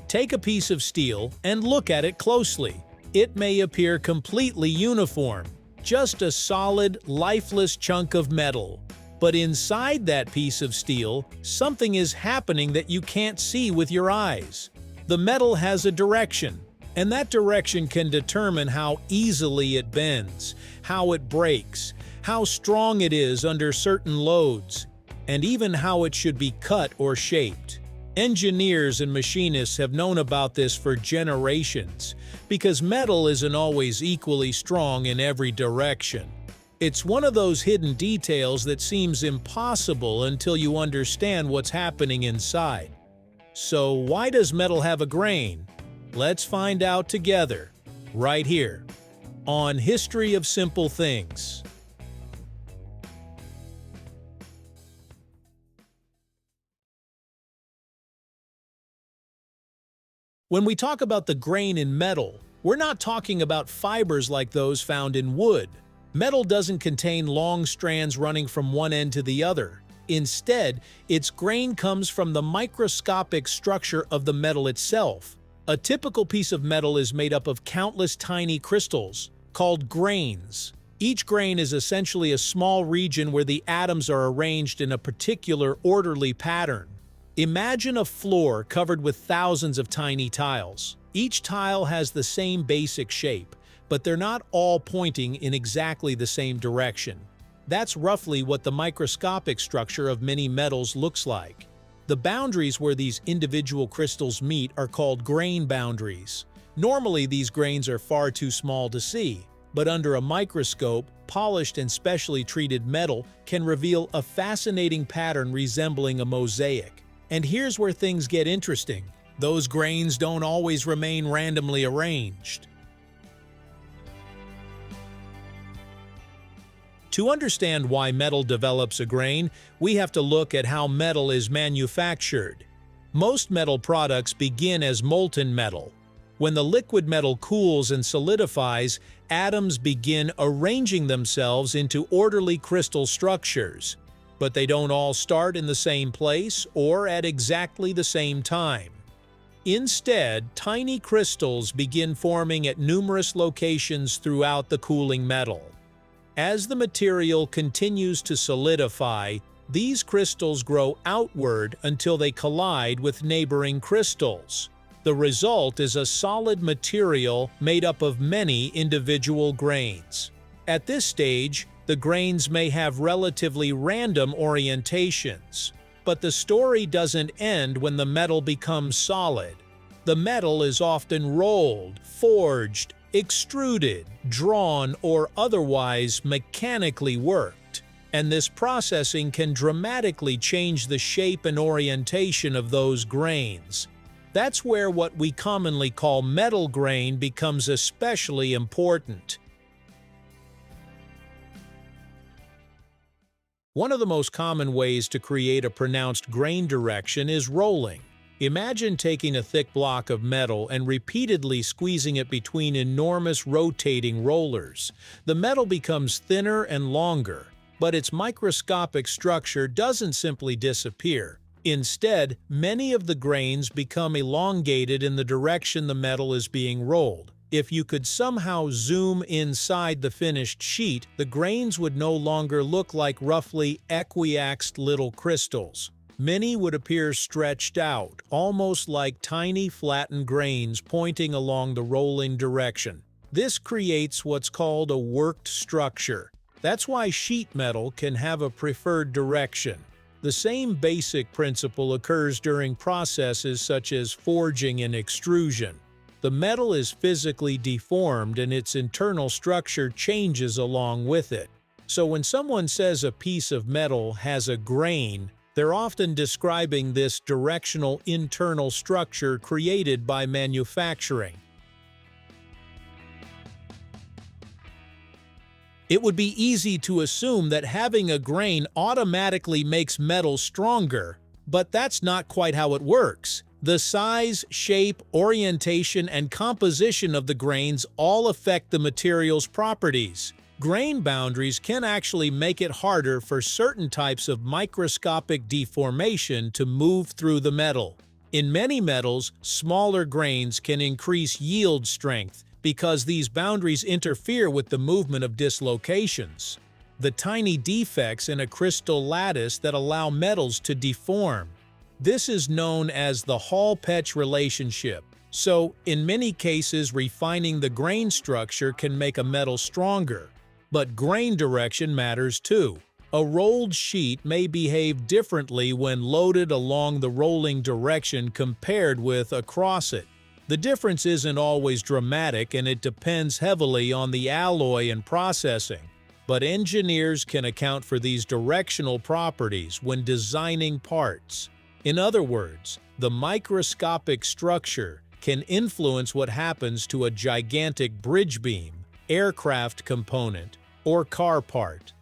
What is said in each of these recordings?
Take a piece of steel and look at it closely. It may appear completely uniform, just a solid, lifeless chunk of metal. But inside that piece of steel, something is happening that you can't see with your eyes. The metal has a direction, and that direction can determine how easily it bends, how it breaks, how strong it is under certain loads, and even how it should be cut or shaped. Engineers and machinists have known about this for generations, because metal isn't always equally strong in every direction. It's one of those hidden details that seems impossible until you understand what's happening inside. So why does metal have a grain? Let's find out together, right here, on History of Simple Things. When we talk about the grain in metal, we're not talking about fibers like those found in wood. Metal doesn't contain long strands running from one end to the other. Instead, its grain comes from the microscopic structure of the metal itself. A typical piece of metal is made up of countless tiny crystals, called grains. Each grain is essentially a small region where the atoms are arranged in a particular orderly pattern. Imagine a floor covered with thousands of tiny tiles. Each tile has the same basic shape, but they're not all pointing in exactly the same direction. That's roughly what the microscopic structure of many metals looks like. The boundaries where these individual crystals meet are called grain boundaries. Normally, these grains are far too small to see, but under a microscope, polished and specially treated metal can reveal a fascinating pattern resembling a mosaic. And here's where things get interesting. Those grains don't always remain randomly arranged. To understand why metal develops a grain, we have to look at how metal is manufactured. Most metal products begin as molten metal. When the liquid metal cools and solidifies, atoms begin arranging themselves into orderly crystal structures. But they don't all start in the same place or at exactly the same time. Instead, tiny crystals begin forming at numerous locations throughout the cooling metal. As the material continues to solidify, these crystals grow outward until they collide with neighboring crystals. The result is a solid material made up of many individual grains. At this stage, the grains may have relatively random orientations. But the story doesn't end when the metal becomes solid. The metal is often rolled, forged, extruded, drawn, or otherwise mechanically worked. And this processing can dramatically change the shape and orientation of those grains. That's where what we commonly call metal grain becomes especially important. One of the most common ways to create a pronounced grain direction is rolling. Imagine taking a thick block of metal and repeatedly squeezing it between enormous rotating rollers. The metal becomes thinner and longer, but its microscopic structure doesn't simply disappear. Instead, many of the grains become elongated in the direction the metal is being rolled. If you could somehow zoom inside the finished sheet, the grains would no longer look like roughly equiaxed little crystals. Many would appear stretched out, almost like tiny flattened grains pointing along the rolling direction. This creates what's called a worked structure. That's why sheet metal can have a preferred direction. The same basic principle occurs during processes such as forging and extrusion. The metal is physically deformed and its internal structure changes along with it. So when someone says a piece of metal has a grain, they're often describing this directional internal structure created by manufacturing. It would be easy to assume that having a grain automatically makes metal stronger, but that's not quite how it works. The size, shape, orientation, and composition of the grains all affect the material's properties. Grain boundaries can actually make it harder for certain types of microscopic deformation to move through the metal. In many metals, smaller grains can increase yield strength because these boundaries interfere with the movement of dislocations, the tiny defects in a crystal lattice that allow metals to deform. This is known as the Hall-Petch relationship. So, in many cases, refining the grain structure can make a metal stronger. But grain direction matters too. A rolled sheet may behave differently when loaded along the rolling direction compared with across it. The difference isn't always dramatic, and it depends heavily on the alloy and processing. But engineers can account for these directional properties when designing parts. In other words, the microscopic structure can influence what happens to a gigantic bridge beam, aircraft component, or car part.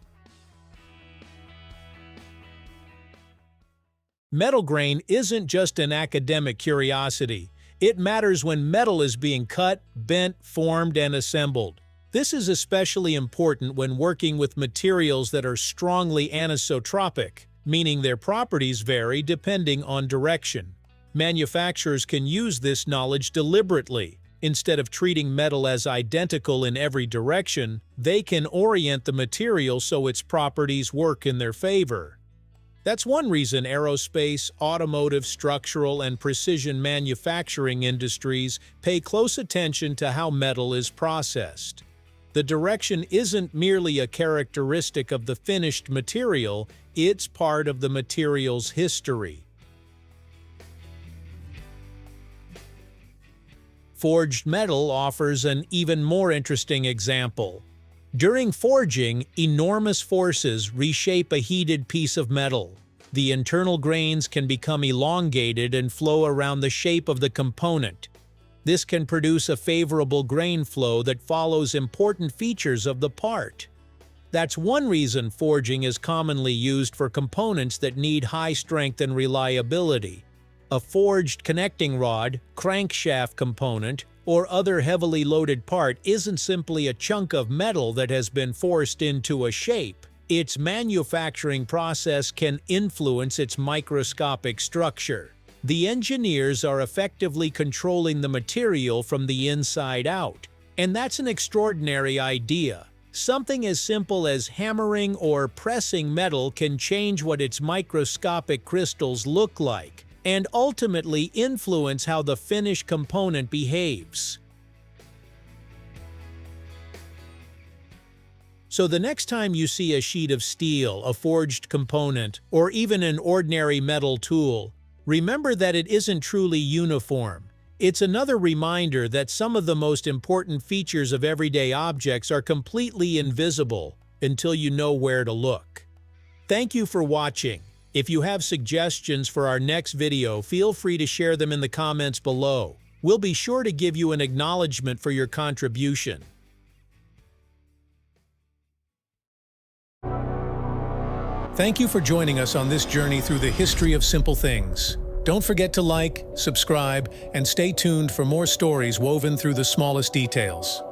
Metal grain isn't just an academic curiosity. It matters when metal is being cut, bent, formed, and assembled. This is especially important when working with materials that are strongly anisotropic, meaning their properties vary depending on direction. Manufacturers can use this knowledge deliberately. Instead of treating metal as identical in every direction, they can orient the material so its properties work in their favor. That's one reason aerospace, automotive, structural, and precision manufacturing industries pay close attention to how metal is processed. The direction isn't merely a characteristic of the finished material, it's part of the material's history. Forged metal offers an even more interesting example. During forging, enormous forces reshape a heated piece of metal. The internal grains can become elongated and flow around the shape of the component. This can produce a favorable grain flow that follows important features of the part. That's one reason forging is commonly used for components that need high strength and reliability. A forged connecting rod, crankshaft component, or other heavily loaded part isn't simply a chunk of metal that has been forced into a shape. Its manufacturing process can influence its microscopic structure. The engineers are effectively controlling the material from the inside out. And that's an extraordinary idea. Something as simple as hammering or pressing metal can change what its microscopic crystals look like, and ultimately influence how the finished component behaves. So the next time you see a sheet of steel, a forged component, or even an ordinary metal tool, remember that it isn't truly uniform. It's another reminder that some of the most important features of everyday objects are completely invisible until you know where to look. Thank you for watching. If you have suggestions for our next video, feel free to share them in the comments below. We'll be sure to give you an acknowledgement for your contribution. Thank you for joining us on this journey through the history of simple things. Don't forget to like, subscribe, and stay tuned for more stories woven through the smallest details.